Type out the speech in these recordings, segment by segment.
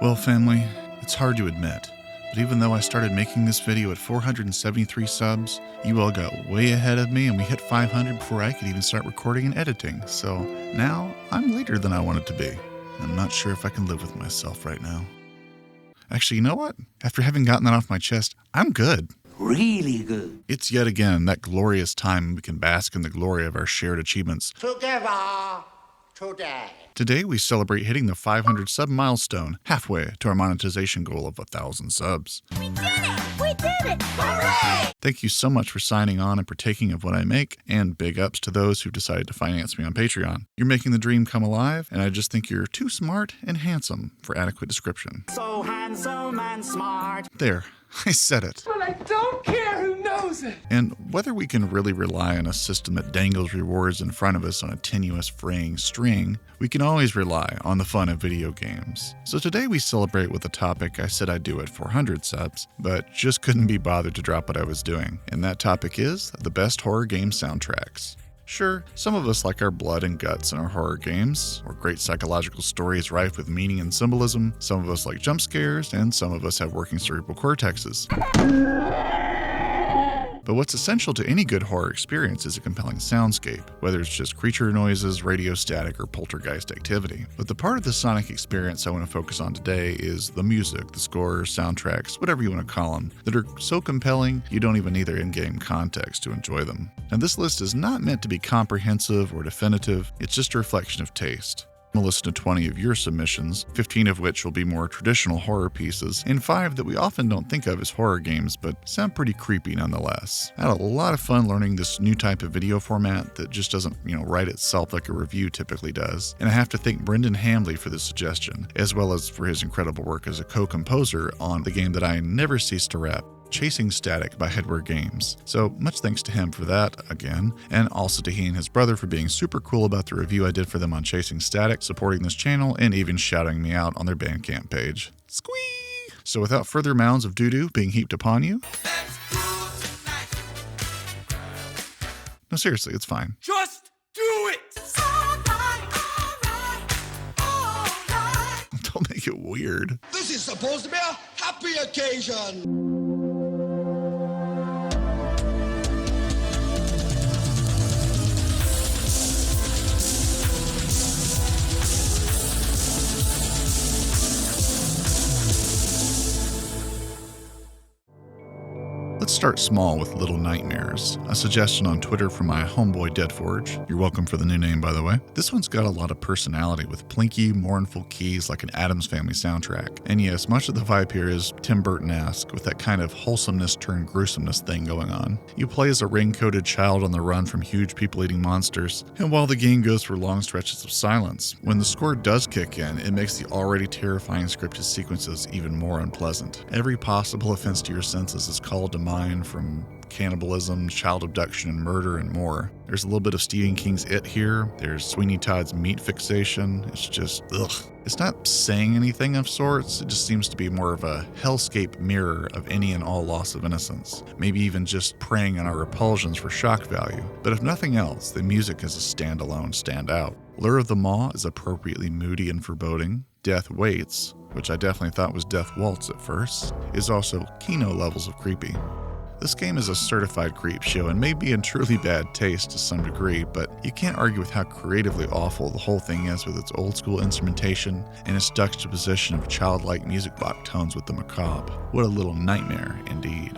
Well, family, it's hard to admit, but even though I started making this video at 473 subs, you all got way ahead of me and we hit 500 before I could even start recording and editing, so now I'm later than I wanted to be. I'm not sure if I can live with myself right now. Actually, you know what? After having gotten that off my chest, I'm good. Really good. It's yet again that glorious time when we can bask in the glory of our shared achievements. Together, today. Today we celebrate hitting the 500 sub milestone, halfway to our monetization goal of 1,000 subs. We did it! We did it! Hooray! Thank you so much for signing on and partaking of what I make, and big ups to those who've decided to finance me on Patreon. You're making the dream come alive, and I just think you're too smart and handsome for adequate description. So handsome and smart. There, I said it. But I don't care who knows it. And whether we can really rely on a system that dangles rewards in front of us on a tenuous fraying string, we can always rely on the fun of video games. So today we celebrate with a topic I said I'd do at 400 subs, but just couldn't be bothered to drop what I was doing. And that topic is the best horror game soundtracks. Sure, some of us like our blood and guts in our horror games, or great psychological stories rife with meaning and symbolism. Some of us like jump scares, and some of us have working cerebral cortexes. But what's essential to any good horror experience is a compelling soundscape, whether it's just creature noises, radio static, or poltergeist activity. But the part of the sonic experience I want to focus on today is the music, the scores, soundtracks, whatever you want to call them, that are so compelling you don't even need their in-game context to enjoy them. And this list is not meant to be comprehensive or definitive, it's just a reflection of taste. I'm going to listen to 20 of your submissions, 15 of which will be more traditional horror pieces, and 5 that we often don't think of as horror games, but sound pretty creepy nonetheless. I had a lot of fun learning this new type of video format that just doesn't, write itself like a review typically does. And I have to thank Brendan Hambley for this suggestion, as well as for his incredible work as a co-composer on the game that I never cease to rep, Chasing Static by Headwear Games. So much thanks to him for that again, and also to he and his brother for being super cool about the review I did for them on Chasing Static, supporting this channel, and even shouting me out on their Bandcamp page. Squee! So without further mounds of doo-doo being heaped upon you... No, seriously, it's fine. Just do it! Don't make it weird. This is supposed to be a happy occasion. Let's start small with Little Nightmares, a suggestion on Twitter from my homeboy Deadforge. You're welcome for the new name, by the way. This one's got a lot of personality with plinky, mournful keys like an Addams Family soundtrack. And yes, much of the vibe here is Tim Burton-esque, with that kind of wholesomeness turned gruesomeness thing going on. You play as a ring-coated child on the run from huge people-eating monsters, and while the game goes through long stretches of silence, when the score does kick in, it makes the already terrifying scripted sequences even more unpleasant. Every possible offense to your senses is called to mind, from cannibalism, child abduction, and murder, and more. There's a little bit of Stephen King's It here. There's Sweeney Todd's meat fixation. It's just, ugh. It's not saying anything of sorts. It just seems to be more of a hellscape mirror of any and all loss of innocence. Maybe even just preying on our repulsions for shock value. But if nothing else, the music is a standalone standout. Lure of the Maw is appropriately moody and foreboding. Death Waits, which I definitely thought was Death Waltz at first, is also Kino levels of creepy. This game is a certified creep show and may be in truly bad taste to some degree, but you can't argue with how creatively awful the whole thing is with its old school instrumentation and its juxtaposition of childlike music box tones with the macabre. What a little nightmare indeed.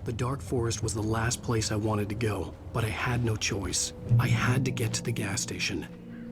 The Dark Forest was the last place I wanted to go, but I had no choice. I had to get to the gas station.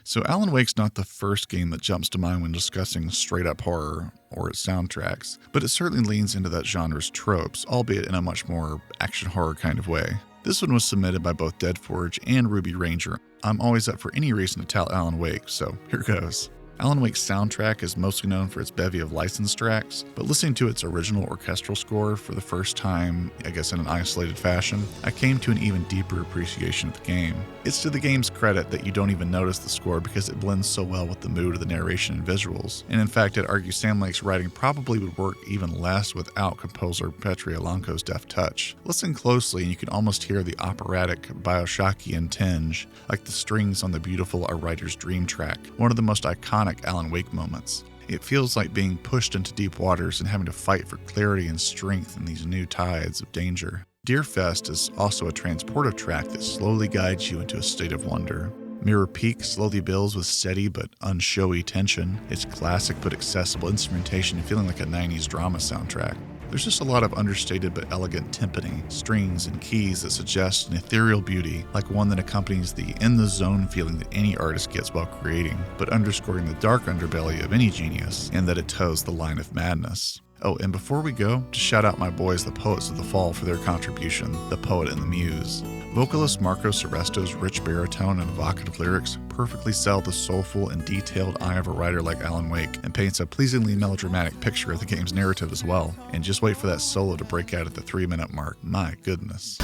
So Alan Wake's not the first game that jumps to mind when discussing straight-up horror or its soundtracks, but it certainly leans into that genre's tropes, albeit in a much more action horror kind of way. This one was submitted by both Deadforge and RubyRangerr. I'm always up for any reason to tout Alan Wake, so here goes. Alan Wake's soundtrack is mostly known for its bevy of licensed tracks, but listening to its original orchestral score for the first time, I guess in an isolated fashion, I came to an even deeper appreciation of the game. It's to the game's credit that you don't even notice the score because it blends so well with the mood of the narration and visuals, and in fact I'd argue Sam Lake's writing probably would work even less without composer Petri Alanko's deft touch. Listen closely and you can almost hear the operatic Bioshockian tinge, like the strings on the beautiful A Writer's Dream track, one of the most iconic Alan Wake moments. It feels like being pushed into deep waters and having to fight for clarity and strength in these new tides of danger. Deerfest is also a transportive track that slowly guides you into a state of wonder. Mirror Peak slowly builds with steady but unshowy tension, its classic but accessible instrumentation feeling like a 90s drama soundtrack. There's just a lot of understated but elegant timpani, strings, and keys that suggest an ethereal beauty, like one that accompanies the in-the-zone feeling that any artist gets while creating, but underscoring the dark underbelly of any genius, and that it toes the line of madness. Oh, and before we go, to shout out my boys, the Poets of the Fall, for their contribution, The Poet and the Muse. Vocalist Marco Seresto's rich baritone and evocative lyrics perfectly sell the soulful and detailed eye of a writer like Alan Wake and paints a pleasingly melodramatic picture of the game's narrative as well. And just wait for that solo to break out at the 3-minute mark. My goodness.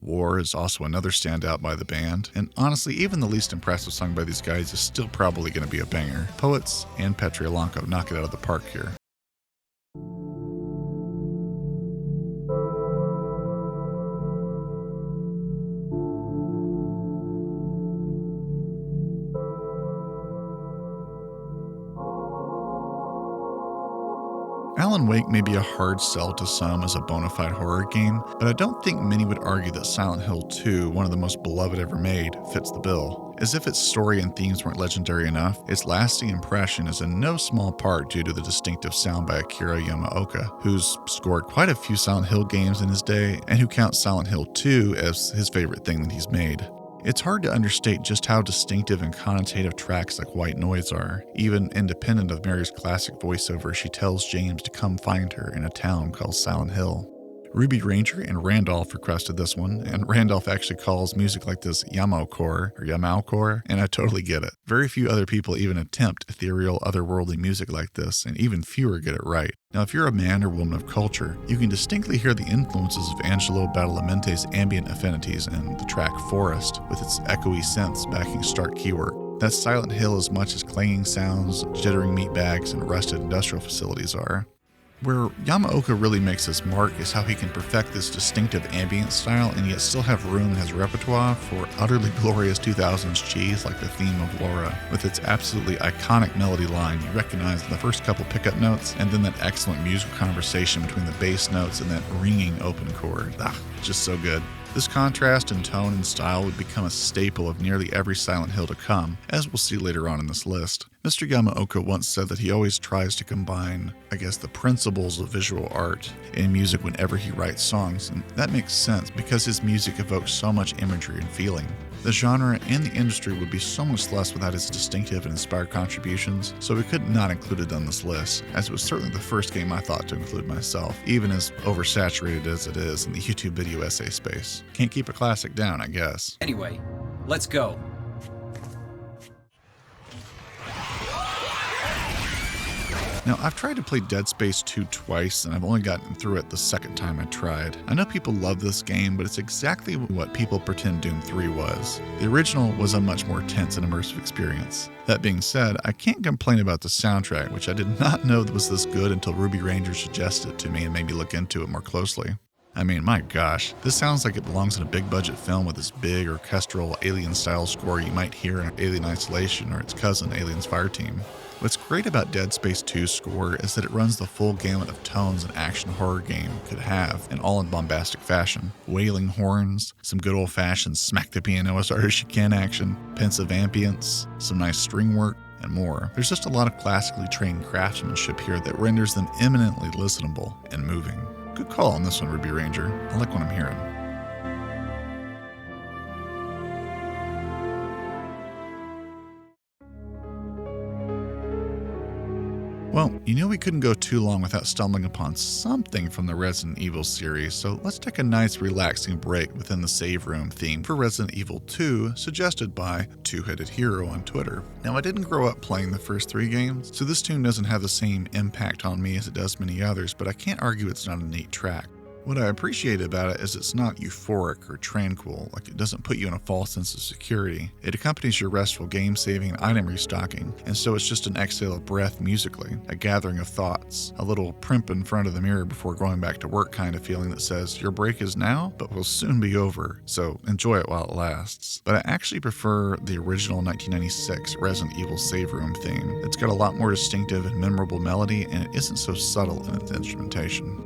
War is also another standout by the band, and honestly, even the least impressive song by these guys is still probably going to be a banger. Poets and Petri Alanko knock it out of the park here. Alan Wake may be a hard sell to some as a bona fide horror game, but I don't think many would argue that Silent Hill 2, one of the most beloved ever made, fits the bill. As if its story and themes weren't legendary enough, its lasting impression is in no small part due to the distinctive sound by Akira Yamaoka, who's scored quite a few Silent Hill games in his day, and who counts Silent Hill 2 as his favorite thing that he's made. It's hard to understate just how distinctive and connotative tracks like White Noise are, even independent of Mary's classic voiceover she tells James to come find her in a town called Silent Hill. RubyRangerr and Randolph requested this one, and Randolph actually calls music like this Yamaoka, and I totally get it. Very few other people even attempt ethereal, otherworldly music like this, and even fewer get it right. Now, if you're a man or woman of culture, you can distinctly hear the influences of Angelo Badalamente's ambient affinities in the track Forest, with its echoey synths backing stark keywork. That's Silent Hill as much as clanging sounds, jittering meat bags, and rusted industrial facilities are. Where Yamaoka really makes his mark is how he can perfect this distinctive ambient style and yet still have room in his repertoire for utterly glorious 2000s cheese like the theme of Laura, with its absolutely iconic melody line you recognize in the first couple pickup notes, and then that excellent musical conversation between the bass notes and that ringing open chord. Just so good. This contrast in tone and style would become a staple of nearly every Silent Hill to come, as we'll see later on in this list. Mr. Yamaoka once said that he always tries to combine, the principles of visual art in music whenever he writes songs, and that makes sense because his music evokes so much imagery and feeling. The genre and the industry would be so much less without his distinctive and inspired contributions, so we could not include it on this list, as it was certainly the first game I thought to include myself, even as oversaturated as it is in the YouTube video essay space. Can't keep a classic down, I guess. Anyway, let's go. Now, I've tried to play Dead Space 2 twice, and I've only gotten through it the second time I tried. I know people love this game, but it's exactly what people pretend Doom 3 was. The original was a much more tense and immersive experience. That being said, I can't complain about the soundtrack, which I did not know was this good until RubyRangerr suggested it to me and made me look into it more closely. I mean, my gosh, this sounds like it belongs in a big budget film with this big orchestral alien-style score you might hear in Alien Isolation or its cousin, Alien's Fireteam. What's great about Dead Space 2's score is that it runs the full gamut of tones an action horror game could have, and all in bombastic fashion. Wailing horns, some good old-fashioned smack the piano as hard as you can action, pensive ambience, some nice string work, and more. There's just a lot of classically trained craftsmanship here that renders them eminently listenable and moving. Good call on this one, RubyRangerr. I like what I'm hearing. Well, you know we couldn't go too long without stumbling upon something from the Resident Evil series, so let's take a nice relaxing break within the save room theme for Resident Evil 2, suggested by Two-Headed Hero on Twitter. Now, I didn't grow up playing the first 3 games, so this tune doesn't have the same impact on me as it does many others, but I can't argue it's not a neat track. What I appreciate about it is it's not euphoric or tranquil, like it doesn't put you in a false sense of security. It accompanies your restful game saving and item restocking, and so it's just an exhale of breath musically, a gathering of thoughts, a little primp in front of the mirror before going back to work kind of feeling that says, your break is now, but will soon be over, so enjoy it while it lasts. But I actually prefer the original 1996 Resident Evil save room theme. It's got a lot more distinctive and memorable melody, and it isn't so subtle in its instrumentation.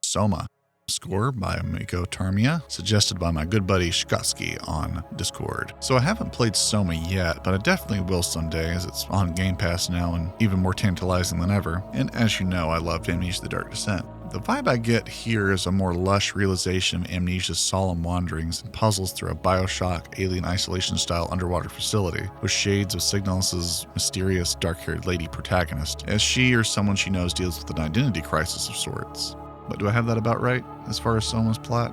Soma. Score by Mikko Tarmia, suggested by my good buddy Shkotsky on Discord. So I haven't played Soma yet, but I definitely will someday as it's on Game Pass now and even more tantalizing than ever. And as you know, I loved Amnesia: The Dark Descent. The vibe I get here is a more lush realization of Amnesia's solemn wanderings and puzzles through a Bioshock Alien Isolation-style underwater facility, with shades of Signalis' mysterious dark-haired lady protagonist, as she or someone she knows deals with an identity crisis of sorts. But do I have that about right, as far as Soma's plot?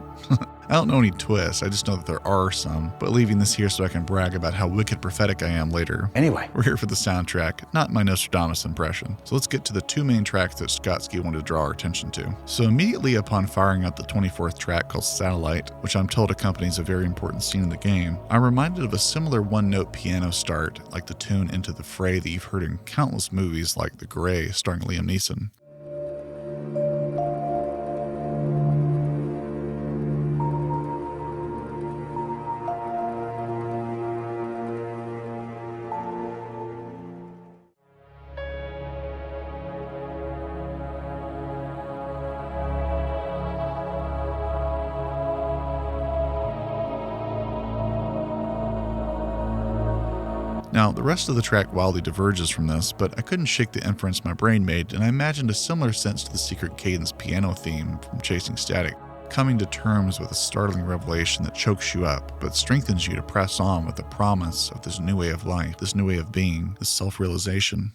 I don't know any twists, I just know that there are some, but leaving this here so I can brag about how wicked prophetic I am later. Anyway, We're here for the soundtrack, not my Nostradamus impression. So let's get to the 2 main tracks that Shkotsky wanted to draw our attention to. So immediately upon firing up the 24th track called Satellite, which I'm told accompanies a very important scene in the game, I'm reminded of a similar one-note piano start, like the tune Into the Fray that you've heard in countless movies like The Grey starring Liam Neeson. Now, the rest of the track wildly diverges from this, but I couldn't shake the inference my brain made, and I imagined a similar sense to the secret cadence piano theme from Chasing Static, coming to terms with a startling revelation that chokes you up, but strengthens you to press on with the promise of this new way of life, this new way of being, this self-realization.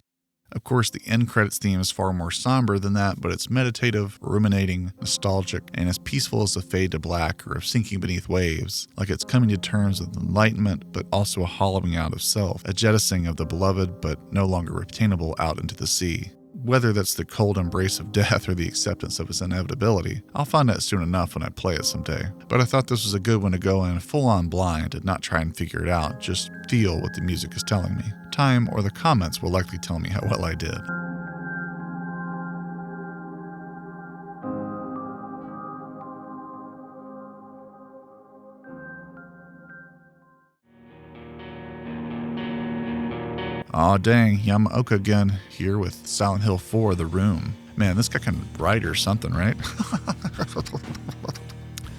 Of course, the end credits theme is far more somber than that, but it's meditative, ruminating, nostalgic, and as peaceful as a fade to black or of sinking beneath waves, like it's coming to terms with enlightenment, but also a hollowing out of self, a jettisoning of the beloved but no longer obtainable out into the sea. Whether that's the cold embrace of death or the acceptance of its inevitability, I'll find out soon enough when I play it someday. But I thought this was a good one to go in full-on blind and not try and figure it out, just feel what the music is telling me. Time or the comments will likely tell me how well I did. Aw dang, Yamaoka again, here with Silent Hill 4, The Room. Man, this guy can write or something, right?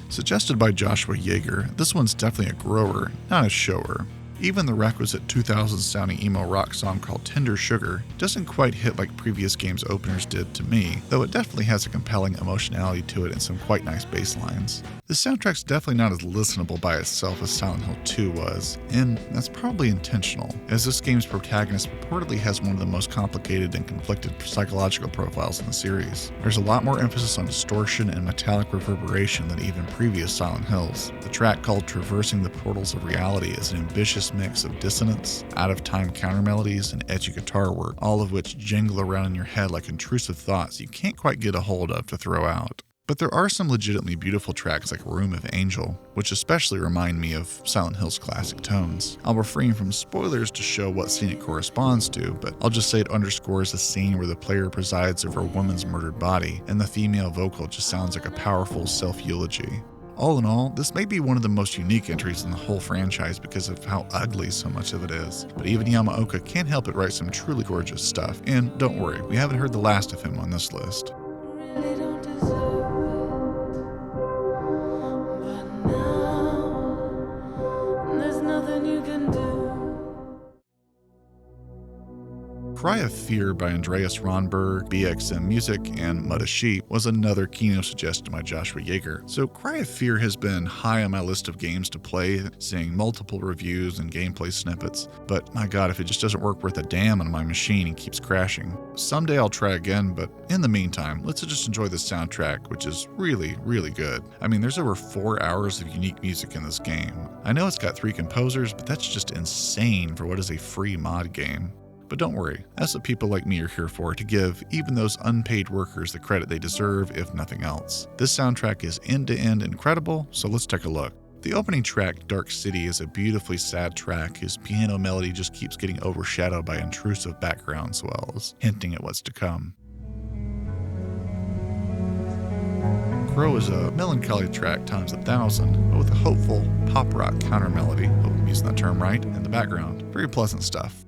Suggested by Joshua Yeager, this one's definitely a grower, not a shower. Even the requisite 2000s sounding emo rock song called Tender Sugar doesn't quite hit like previous games' openers did to me, though it definitely has a compelling emotionality to it and some quite nice bass lines. The soundtrack's definitely not as listenable by itself as Silent Hill 2 was, and that's probably intentional, as this game's protagonist purportedly has one of the most complicated and conflicted psychological profiles in the series. There's a lot more emphasis on distortion and metallic reverberation than even previous Silent Hills. The track called Traversing the Portals of Reality is an ambitious mix of dissonance, out-of-time counter melodies, and edgy guitar work, all of which jingle around in your head like intrusive thoughts you can't quite get a hold of to throw out. But there are some legitimately beautiful tracks like Room of Angel, which especially remind me of Silent Hill's classic tones. I'll refrain from spoilers to show what scene it corresponds to, but I'll just say it underscores a scene where the player presides over a woman's murdered body, and the female vocal just sounds like a powerful self-eulogy. All in all, this may be one of the most unique entries in the whole franchise because of how ugly so much of it is. But even Yamaoka can't help but write some truly gorgeous stuff, and don't worry, we haven't heard the last of him on this list. Cry of Fear by Andreas Ronnberg, Bxmmusic, and Muddasheep was another keynote suggested by Joshua Yeager. So Cry of Fear has been high on my list of games to play, seeing multiple reviews and gameplay snippets, but my god, if it just doesn't work worth a damn on my machine and keeps crashing. Someday I'll try again, but in the meantime, let's just enjoy the soundtrack, which is really, really good. I mean, there's over 4 hours of unique music in this game. I know it's got 3 composers, but that's just insane for what is a free mod game. But don't worry, that's what people like me are here for, to give even those unpaid workers the credit they deserve, if nothing else. This soundtrack is end-to-end incredible, so let's take a look. The opening track, Dark City, is a beautifully sad track whose piano melody just keeps getting overshadowed by intrusive background swells, hinting at what's to come. Crow is a melancholy track times 1,000, but with a hopeful pop rock counter melody, hope I'm using that term right, in the background. Very pleasant stuff.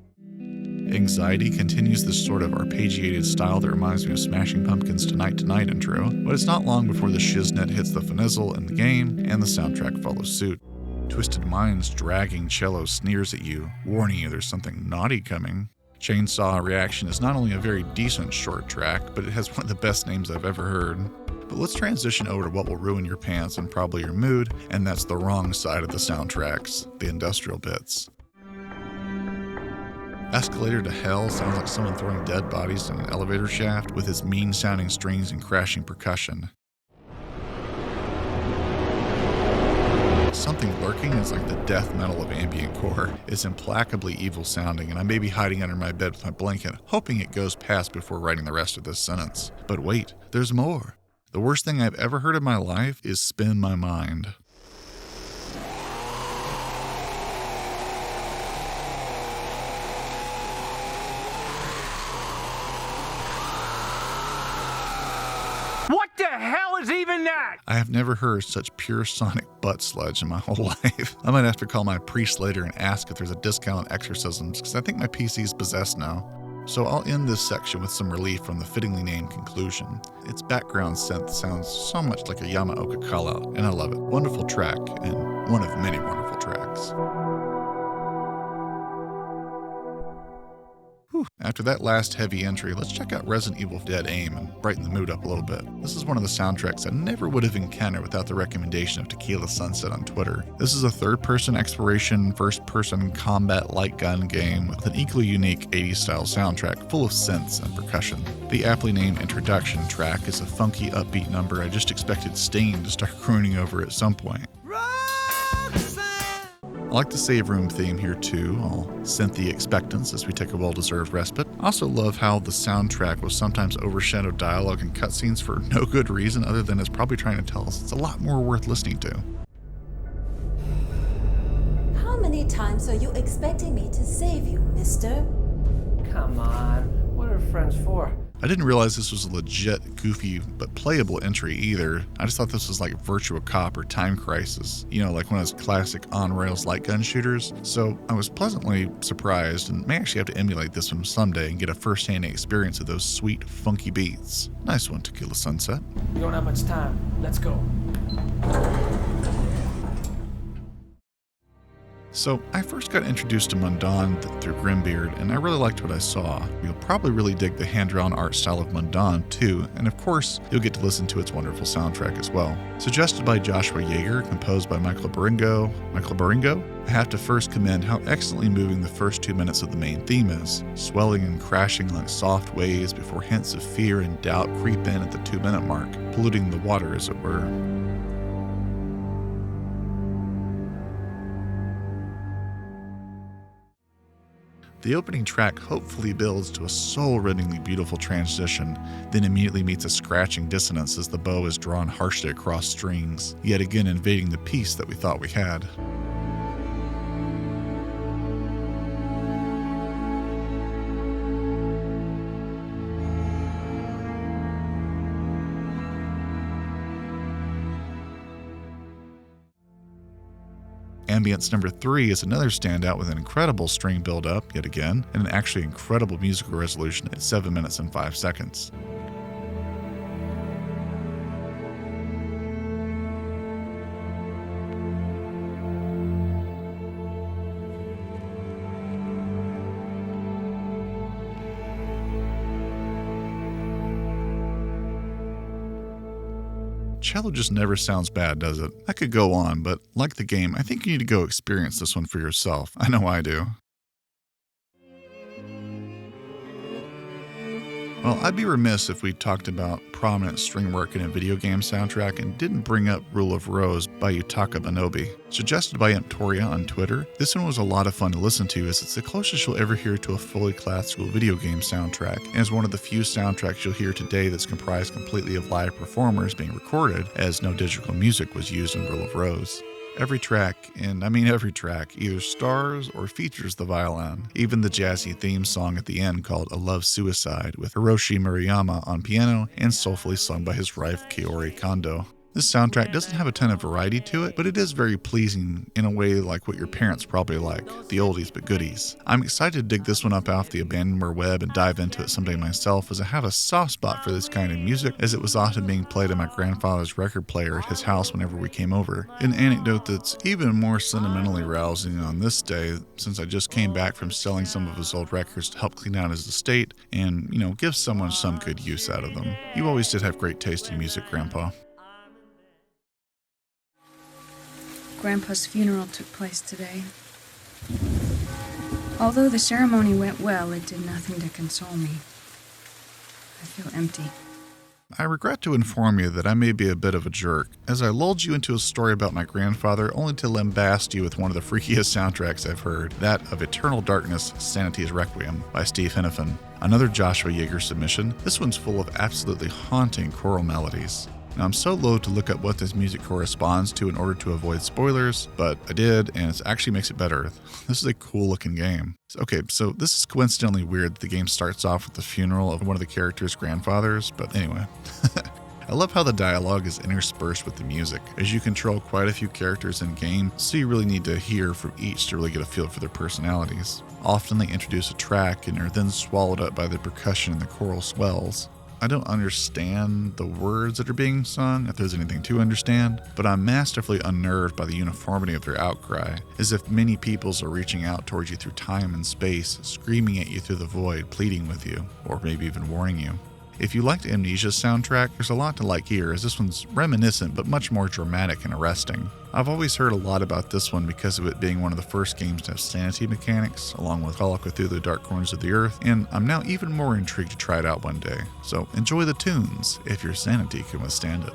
Anxiety continues this sort of arpeggiated style that reminds me of Smashing Pumpkins' Tonight Tonight intro, but it's not long before the shiznit hits the finizzle in the game, and the soundtrack follows suit. Twisted Mind's dragging cello sneers at you, warning you there's something naughty coming. Chainsaw Reaction is not only a very decent short track, but it has one of the best names I've ever heard. But let's transition over to what will ruin your pants and probably your mood, and that's the wrong side of the soundtracks, the industrial bits. Escalator to Hell sounds like someone throwing dead bodies in an elevator shaft with its mean-sounding strings and crashing percussion. Something Lurking is like the death metal of ambient core. It's implacably evil sounding, and I may be hiding under my bed with my blanket, hoping it goes past before writing the rest of this sentence. But wait, there's more. The worst thing I've ever heard in my life is Spin My Mind. What the hell is even that? I have never heard such pure sonic butt sludge in my whole life. I might have to call my priest later and ask if there's a discount on exorcisms, because I think my PC's possessed now. So I'll end this section with some relief from the fittingly named conclusion. Its background synth sounds so much like a Yamaoka callout, and I love it. Wonderful track, and one of many wonderful tracks. After that last heavy entry, let's check out Resident Evil Dead Aim and brighten the mood up a little bit. This is one of the soundtracks I never would have encountered without the recommendation of Tequila Sunset on Twitter. This is a third-person exploration, first-person combat light gun game with an equally unique 80s-style soundtrack full of synths and percussion. The aptly named introduction track is a funky, upbeat number I just expected Stain to start crooning over at some point. I like the save room theme here too, all synthy expectance as we take a well-deserved respite. I also love how the soundtrack will sometimes overshadow dialogue and cutscenes for no good reason other than it's probably trying to tell us it's a lot more worth listening to. How many times are you expecting me to save you, mister? Come on, what are friends for? I didn't realize this was a legit, goofy, but playable entry either. I just thought this was like Virtua Cop or Time Crisis, you know, like one of those classic on-rails light gun shooters. So I was pleasantly surprised and may actually have to emulate this one someday and get a first-hand experience of those sweet, funky beats. Nice one, Tequila Sunset. We don't have much time. Let's go. So I first got introduced to Mundaun through Grimbeard, and I really liked what I saw. You'll probably really dig the hand-drawn art style of Mundaun too, and of course, you'll get to listen to its wonderful soundtrack as well. Suggested by Joshua Yeager, composed by Barengo. I have to first commend how excellently moving the first 2 minutes of the main theme is, swelling and crashing like soft waves before hints of fear and doubt creep in at the 2-minute mark, polluting the water as it were. The opening track hopefully builds to a soul-rendingly beautiful transition, then immediately meets a scratching dissonance as the bow is drawn harshly across strings, yet again invading the peace that we thought we had. Ambience number 3 is another standout with an incredible string build-up, yet again, and an actually incredible musical resolution at 7 minutes and 5 seconds. cello just never sounds bad, does it? I could go on, but like the game, I think you need to go experience this one for yourself. I know I do. Well, I'd be remiss if we talked about prominent string work in a video game soundtrack and didn't bring up Rule of Rose by Yutaka Minobe. Suggested by Emptoria on Twitter, this one was a lot of fun to listen to as it's the closest you'll ever hear to a fully classical video game soundtrack, and is one of the few soundtracks you'll hear today that's comprised completely of live performers being recorded, as no digital music was used in Rule of Rose. Every track, and I mean every track, either stars or features the violin. Even the jazzy theme song at the end called A Love Suicide with Hiroshi Murayama on piano and soulfully sung by his wife Kaori Kondo. This soundtrack doesn't have a ton of variety to it, but it is very pleasing in a way like what your parents probably like, the oldies but goodies. I'm excited to dig this one up off the abandonware web and dive into it someday myself, as I have a soft spot for this kind of music, as it was often being played on my grandfather's record player at his house whenever we came over. An anecdote that's even more sentimentally rousing on this day, since I just came back from selling some of his old records to help clean out his estate and, give someone some good use out of them. You always did have great taste in music, Grandpa. Grandpa's funeral took place today. Although the ceremony went well, it did nothing to console me. I feel empty. I regret to inform you that I may be a bit of a jerk, as I lulled you into a story about my grandfather only to lambast you with one of the freakiest soundtracks I've heard, that of Eternal Darkness, Sanity's Requiem by Steve Henifin. Another Joshua Yeager submission, this one's full of absolutely haunting choral melodies. Now, I'm so loath to look up what this music corresponds to in order to avoid spoilers, but I did, and it actually makes it better. This is a cool looking game. Okay, so this is coincidentally weird that the game starts off with the funeral of one of the characters' grandfathers, but anyway. I love how the dialogue is interspersed with the music, as you control quite a few characters in game, so you really need to hear from each to really get a feel for their personalities. Often they introduce a track and are then swallowed up by the percussion and the choral swells. I don't understand the words that are being sung, if there's anything to understand, but I'm masterfully unnerved by the uniformity of their outcry, as if many peoples are reaching out towards you through time and space, screaming at you through the void, pleading with you, or maybe even warning you. If you liked Amnesia's soundtrack, there's a lot to like here, as this one's reminiscent but much more dramatic and arresting. I've always heard a lot about this one because of it being one of the first games to have sanity mechanics, along with Alanko through the dark corners of the earth, and I'm now even more intrigued to try it out one day. So enjoy the tunes, if your sanity can withstand it.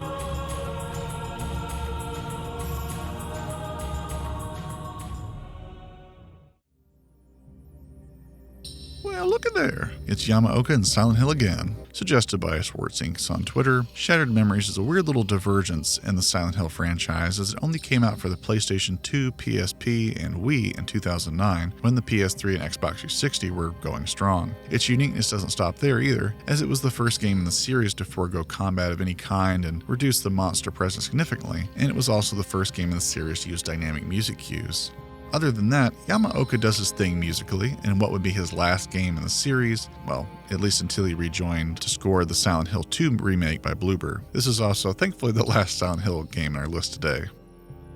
Well, look at there. It's Yamaoka and Silent Hill again. Suggested by Schwartzinks on Twitter, Shattered Memories is a weird little divergence in the Silent Hill franchise, as it only came out for the PlayStation 2, PSP, and Wii in 2009, when the PS3 and Xbox 360 were going strong. Its uniqueness doesn't stop there either, as it was the first game in the series to forego combat of any kind and reduce the monster presence significantly, and it was also the first game in the series to use dynamic music cues. Other than that, Yamaoka does his thing musically in what would be his last game in the series, well, at least until he rejoined to score the Silent Hill 2 remake by Bloober. This is also, thankfully, the last Silent Hill game on our list today.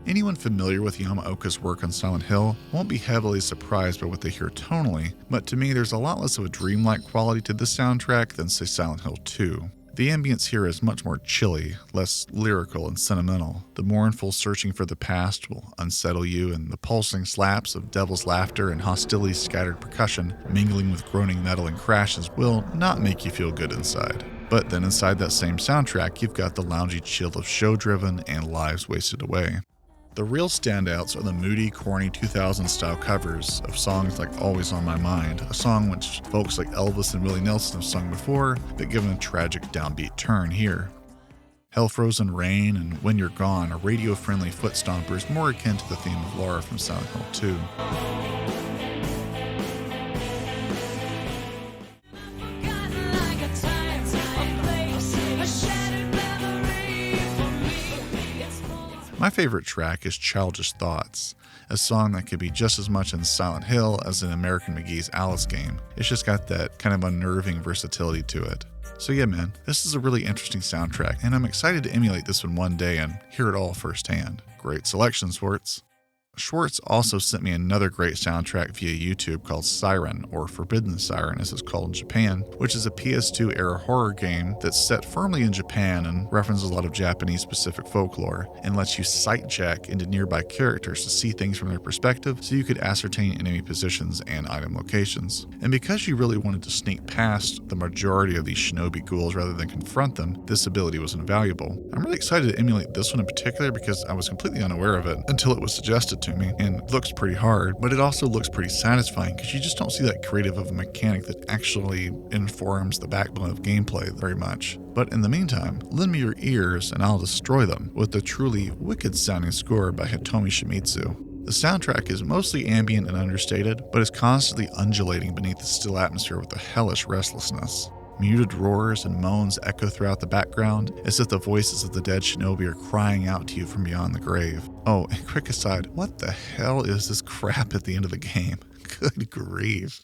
Anyone familiar with Yamaoka's work on Silent Hill won't be heavily surprised by what they hear tonally, but to me there's a lot less of a dreamlike quality to this soundtrack than, say, Silent Hill 2. The ambience here is much more chilly, less lyrical and sentimental. The mournful searching for the past will unsettle you, and the pulsing slaps of devil's laughter and hostility's scattered percussion, mingling with groaning metal and crashes, will not make you feel good inside. But then inside that same soundtrack, you've got the loungy chill of show-driven and lives wasted away. The real standouts are the moody, corny 2000s-style covers of songs like Always on My Mind, a song which folks like Elvis and Willie Nelson have sung before, but given a tragic downbeat turn here. Hell-Frozen Rain and When You're Gone are radio-friendly foot stompers more akin to the theme of Laura from Silent Hill 2. My favorite track is Childish Thoughts, a song that could be just as much in Silent Hill as in American McGee's Alice game. It's just got that kind of unnerving versatility to it. So yeah, man, this is a really interesting soundtrack, and I'm excited to emulate this one day and hear it all firsthand. Great selection, Swartz. Schwartz also sent me another great soundtrack via YouTube called Siren, or Forbidden Siren as it's called in Japan, which is a PS2 era horror game that's set firmly in Japan and references a lot of Japanese specific folklore, and lets you sight check into nearby characters to see things from their perspective so you could ascertain enemy positions and item locations. And because you really wanted to sneak past the majority of these shinobi ghouls rather than confront them, this ability was invaluable. I'm really excited to emulate this one in particular because I was completely unaware of it until it was suggested to me, and it looks pretty hard, but it also looks pretty satisfying because you just don't see that creative of a mechanic that actually informs the backbone of gameplay very much. But in the meantime, lend me your ears and I'll destroy them with the truly wicked sounding score by Hitomi Shimizu. The soundtrack is mostly ambient and understated, but is constantly undulating beneath the still atmosphere with a hellish restlessness. Muted roars and moans echo throughout the background, as if the voices of the dead shinobi are crying out to you from beyond the grave. Oh, and quick aside, what the hell is this crap at the end of the game? Good grief.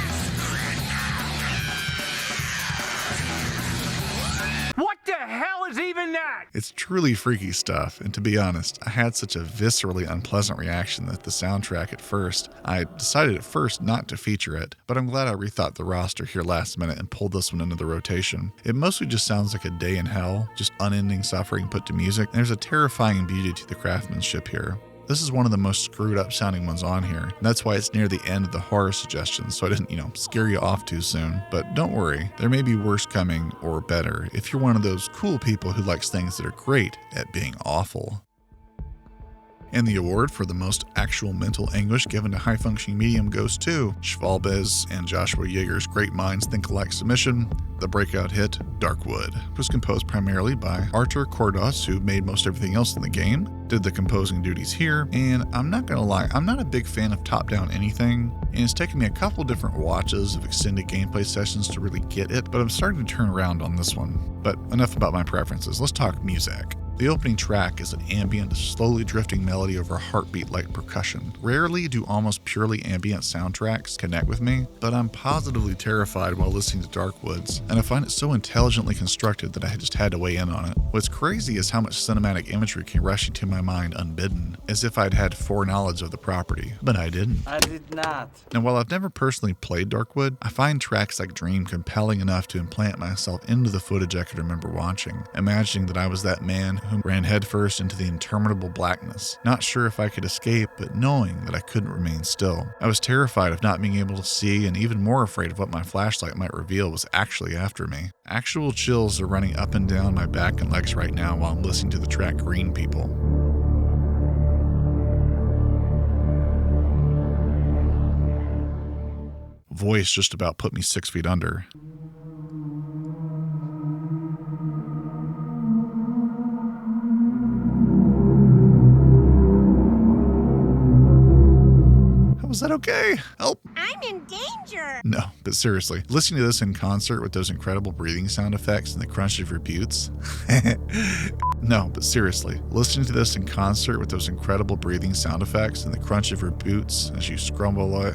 What the hell is even that? It's truly freaky stuff, and to be honest, I had such a viscerally unpleasant reaction that the soundtrack at first, I decided at first not to feature it, but I'm glad I rethought the roster here last minute and pulled this one into the rotation. It mostly just sounds like a day in hell, just unending suffering put to music, and there's a terrifying beauty to the craftsmanship here. This is one of the most screwed up sounding ones on here, and that's why it's near the end of the horror suggestions, so I didn't, scare you off too soon. But don't worry, there may be worse coming, or better, if you're one of those cool people who likes things that are great at being awful. And the award for the most actual mental anguish given to high-functioning medium goes to Schwalbe's and Joshua Yeager's Great Minds Think Alike submission, the breakout hit Darkwood. It was composed primarily by Artur Kordos, who made most everything else in the game, did the composing duties here, and I'm not gonna lie, I'm not a big fan of top-down anything, and it's taken me a couple different watches of extended gameplay sessions to really get it, but I'm starting to turn around on this one. But enough about my preferences, let's talk music. The opening track is an ambient, slowly drifting melody over heartbeat-like percussion. Rarely do almost purely ambient soundtracks connect with me, but I'm positively terrified while listening to Darkwoods, and I find it so intelligently constructed that I just had to weigh in on it. What's crazy is how much cinematic imagery came rushing to my mind unbidden, as if I'd had foreknowledge of the property, but I didn't. I did not. And while I've never personally played Darkwood, I find tracks like Dream compelling enough to implant myself into the footage I could remember watching, imagining that I was that man who ran headfirst into the interminable blackness, not sure if I could escape, but knowing that I couldn't remain still. I was terrified of not being able to see, and even more afraid of what my flashlight might reveal was actually after me. Actual chills are running up and down my back and legs right now while I'm listening to the track Green People. Voice just about put me 6 feet under. Is that okay? Help! I'm in danger! No, but seriously, listening to this in concert with those incredible breathing sound effects and the crunch of your boots. No, but seriously, listening to this in concert with those incredible breathing sound effects and the crunch of your boots as you scramble away.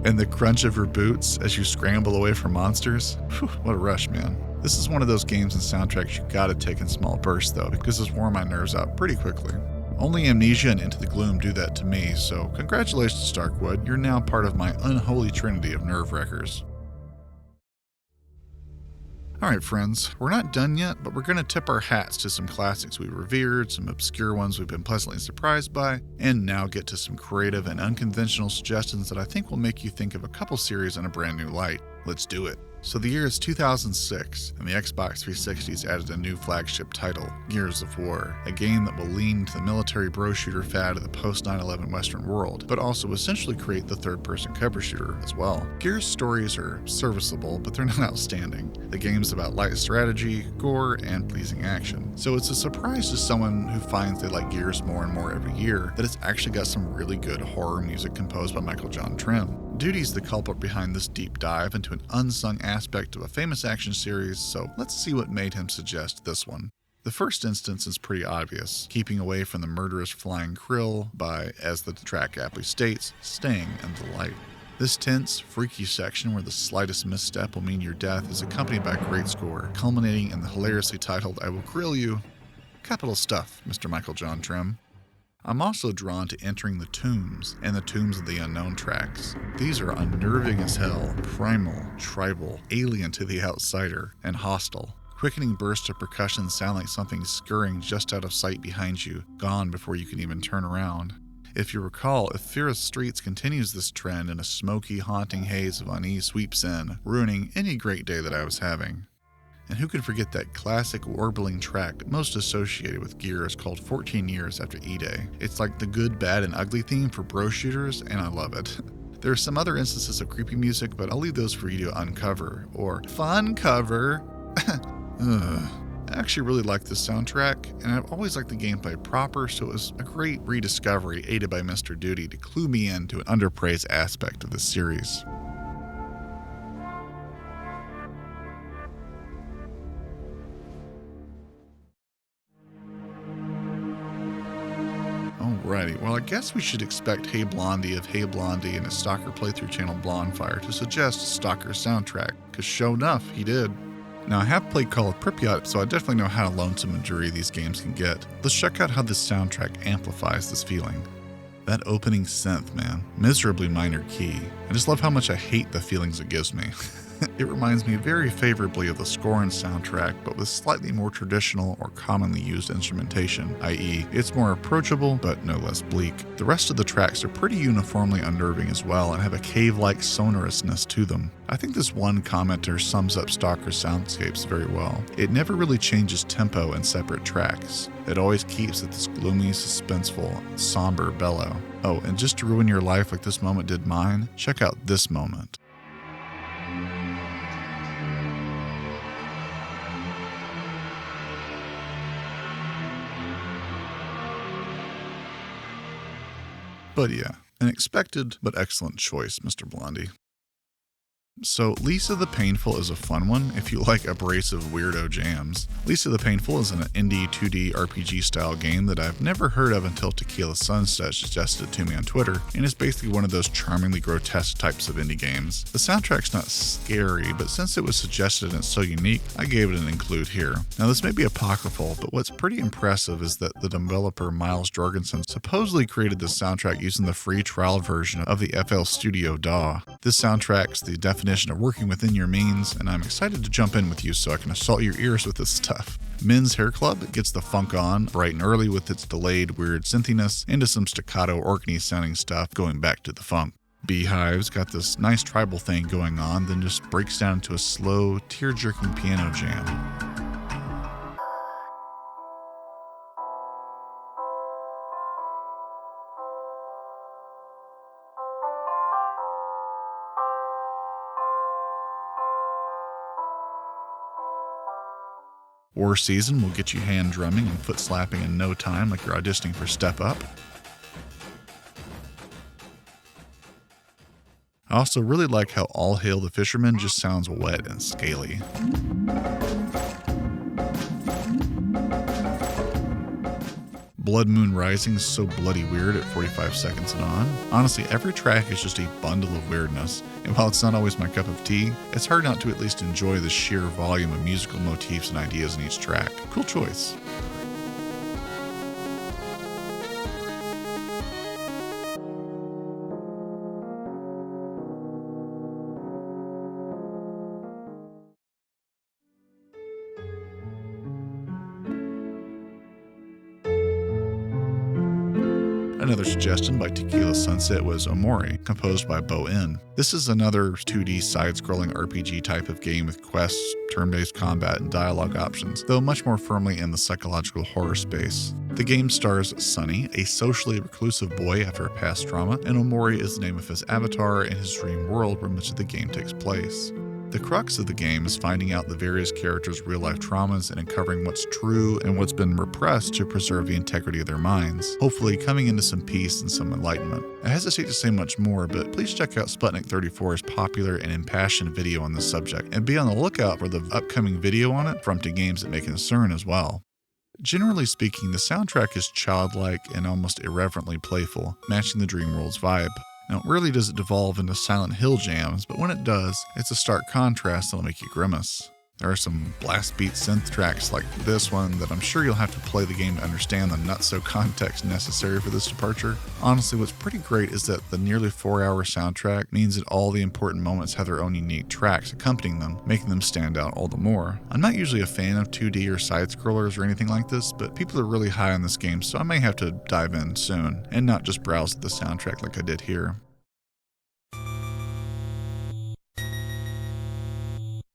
And the crunch of your boots as you scramble away from monsters. Whew, what a rush, man. This is one of those games and soundtracks you gotta take in small bursts though, because it's worn my nerves out pretty quickly. Only Amnesia and Into the Gloom do that to me, so congratulations, Darkwood. You're now part of my unholy trinity of nerve wreckers. Alright friends, we're not done yet, but we're going to tip our hats to some classics we revered, some obscure ones we've been pleasantly surprised by, and now get to some creative and unconventional suggestions that I think will make you think of a couple series in a brand new light. Let's do it. So the year is 2006, and the Xbox 360's added a new flagship title, Gears of War, a game that will lean to the military bro shooter fad of the post-9/11 Western world, but also essentially create the third-person cover shooter as well. Gears stories are serviceable, but they're not outstanding. The game's about light strategy, gore, and pleasing action. So it's a surprise to someone who finds they like Gears more and more every year that it's actually got some really good horror music composed by Michael John Trim. Duty's the culprit behind this deep dive into an unsung aspect of a famous action series, so let's see what made him suggest this one. The first instance is pretty obvious, keeping away from the murderous flying krill by, as the track aptly states, staying in the light. This tense, freaky section where the slightest misstep will mean your death is accompanied by a great score, culminating in the hilariously titled I Will Grill You. Capital stuff, Mr. Michael John Trim. I'm also drawn to entering the tombs and the Tombs of the Unknown tracks. These are unnerving as hell, primal, tribal, alien to the outsider, and hostile. Quickening bursts of percussion sound like something scurrying just out of sight behind you, gone before you can even turn around. If you recall, if Fear of Streets continues this trend and a smoky, haunting haze of unease sweeps in, ruining any great day that I was having. And who could forget that classic warbling track most associated with Gears called 14 Years After E-Day. It's like the good, bad, and ugly theme for bro shooters, and I love it. There are some other instances of creepy music, but I'll leave those for you to uncover, or fun cover. I actually really like this soundtrack, and I've always liked the gameplay proper, so it was a great rediscovery aided by Mr. Duty to clue me into an underpraised aspect of the series. Alrighty, well I guess we should expect Hey Blondie of Hey Blondie and his Stalker playthrough channel Blonfire to suggest Stalker's soundtrack, cause sure enough, he did. Now I have played Call of Pripyat, so I definitely know how lonesome and dreary these games can get. Let's check out how this soundtrack amplifies this feeling. That opening synth, man, miserably minor key. I just love how much I hate the feelings it gives me. It reminds me very favorably of the score and soundtrack, but with slightly more traditional or commonly used instrumentation, i.e., it's more approachable, but no less bleak. The rest of the tracks are pretty uniformly unnerving as well and have a cave-like sonorousness to them. I think this one commenter sums up Stalker's soundscapes very well. It never really changes tempo in separate tracks. It always keeps at this gloomy, suspenseful, somber bellow. Oh, and just to ruin your life like this moment did mine, check out this moment. But yeah, an expected but excellent choice, Mr. Blondie. So Lisa the Painful is a fun one if you like abrasive weirdo jams. Lisa the Painful is an indie 2D RPG style game that I've never heard of until Tequila Sunset suggested it to me on Twitter, and is basically one of those charmingly grotesque types of indie games. The soundtrack's not scary, but since it was suggested and it's so unique, I gave it an include here. Now this may be apocryphal, but what's pretty impressive is that the developer Miles Jorgensen supposedly created this soundtrack using the free trial version of the FL Studio DAW. This soundtrack's the definition of working within your means, and I'm excited to jump in with you so I can assault your ears with this stuff. Men's Hair Club gets the funk on bright and early with its delayed weird synthiness into some staccato organy sounding stuff going back to the funk. Beehive's got this nice tribal thing going on, then just breaks down into a slow, tear-jerking piano jam. War Season will get you hand drumming and foot slapping in no time like you're auditioning for Step Up. I also really like how All Hail the Fisherman just sounds wet and scaly. Blood Moon Rising is so bloody weird at 45 seconds and on. Honestly, every track is just a bundle of weirdness, and while it's not always my cup of tea, it's hard not to at least enjoy the sheer volume of musical motifs and ideas in each track. Cool choice. Another suggestion by Tequila Sunset was Omori, composed by Bo-In. This is another 2D side-scrolling RPG type of game with quests, turn-based combat, and dialogue options, though much more firmly in the psychological horror space. The game stars Sunny, a socially reclusive boy after a past trauma, and Omori is the name of his avatar in his dream world where much of the game takes place. The crux of the game is finding out the various characters' real-life traumas and uncovering what's true and what's been repressed to preserve the integrity of their minds, hopefully coming into some peace and some enlightenment. I hesitate to say much more, but please check out Sputnik 34's popular and impassioned video on this subject, and be on the lookout for the upcoming video on it from To Games That May Concern as well. Generally speaking, the soundtrack is childlike and almost irreverently playful, matching the Dreamworld's vibe. Now, rarely does it devolve into Silent Hill jams, but when it does, it's a stark contrast that'll make you grimace. There are some blast beat synth tracks like this one that I'm sure you'll have to play the game to understand the nutso context necessary for this departure. Honestly, what's pretty great is that the nearly 4-hour soundtrack means that all the important moments have their own unique tracks accompanying them, making them stand out all the more. I'm not usually a fan of 2D or side-scrollers or anything like this, but people are really high on this game, so I may have to dive in soon, and not just browse the soundtrack like I did here.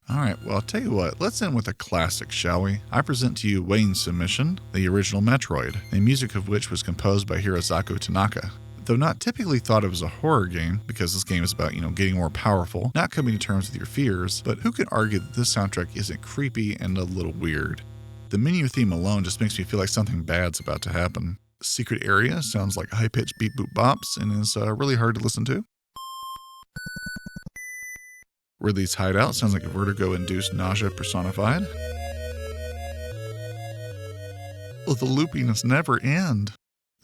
Alright, well I'll tell you what, let's end with a classic, shall we? I present to you Wayne's submission, the original Metroid, the music of which was composed by Hirosaku Tanaka. Though not typically thought of as a horror game, because this game is about, getting more powerful, not coming to terms with your fears, but who could argue that this soundtrack isn't creepy and a little weird? The menu theme alone just makes me feel like something bad's about to happen. Secret Area sounds like high-pitched beep boop bops and is really hard to listen to. Ridley's Hideout sounds like a vertigo-induced nausea personified. Will the loopiness never end?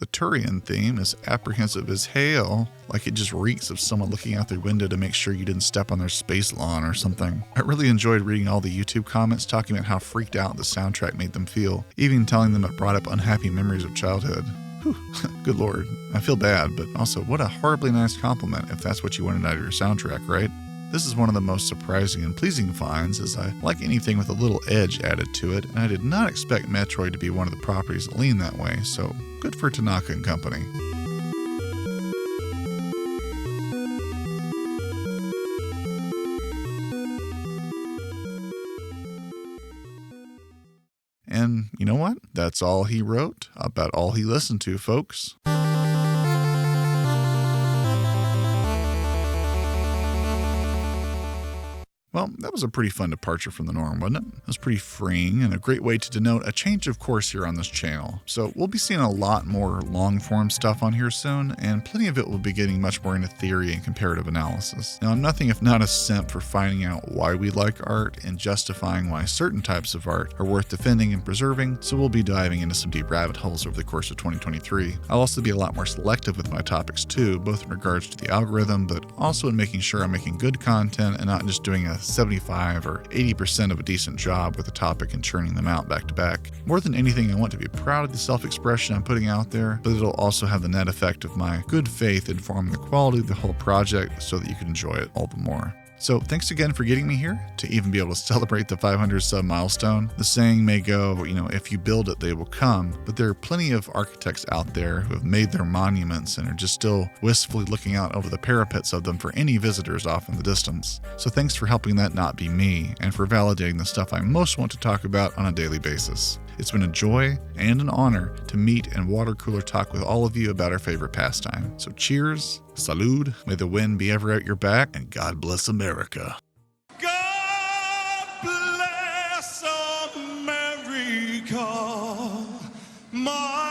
The Turian theme is apprehensive as hell, like it just reeks of someone looking out their window to make sure you didn't step on their space lawn or something. I really enjoyed reading all the YouTube comments talking about how freaked out the soundtrack made them feel, even telling them it brought up unhappy memories of childhood. Whew, good lord, I feel bad, but also what a horribly nice compliment if that's what you wanted out of your soundtrack, right? This is one of the most surprising and pleasing finds, as I like anything with a little edge added to it, and I did not expect Metroid to be one of the properties that lean that way, so good for Tanaka and company. And you know what? That's all he wrote, about all he listened to, folks. Well, that was a pretty fun departure from the norm, wasn't it? It was pretty freeing and a great way to denote a change of course here on this channel. So we'll be seeing a lot more long-form stuff on here soon, and plenty of it will be getting much more into theory and comparative analysis. Now, I'm nothing if not a simp for finding out why we like art and justifying why certain types of art are worth defending and preserving, so we'll be diving into some deep rabbit holes over the course of 2023. I'll also be a lot more selective with my topics too, both in regards to the algorithm, but also in making sure I'm making good content and not just doing a 75 or 80% of a decent job with a topic and churning them out back to back. More than anything, I want to be proud of the self-expression I'm putting out there, but it'll also have the net effect of my good faith informing the quality of the whole project so that you can enjoy it all the more. So thanks again for getting me here to even be able to celebrate the 500 sub milestone. The saying may go, if you build it, they will come, but there are plenty of architects out there who have made their monuments and are just still wistfully looking out over the parapets of them for any visitors off in the distance. So thanks for helping that not be me, and for validating the stuff I most want to talk about on a daily basis. It's been a joy and an honor to meet and water cooler talk with all of you about our favorite pastime. So cheers, salud, may the wind be ever at your back, and God bless America. God bless America, my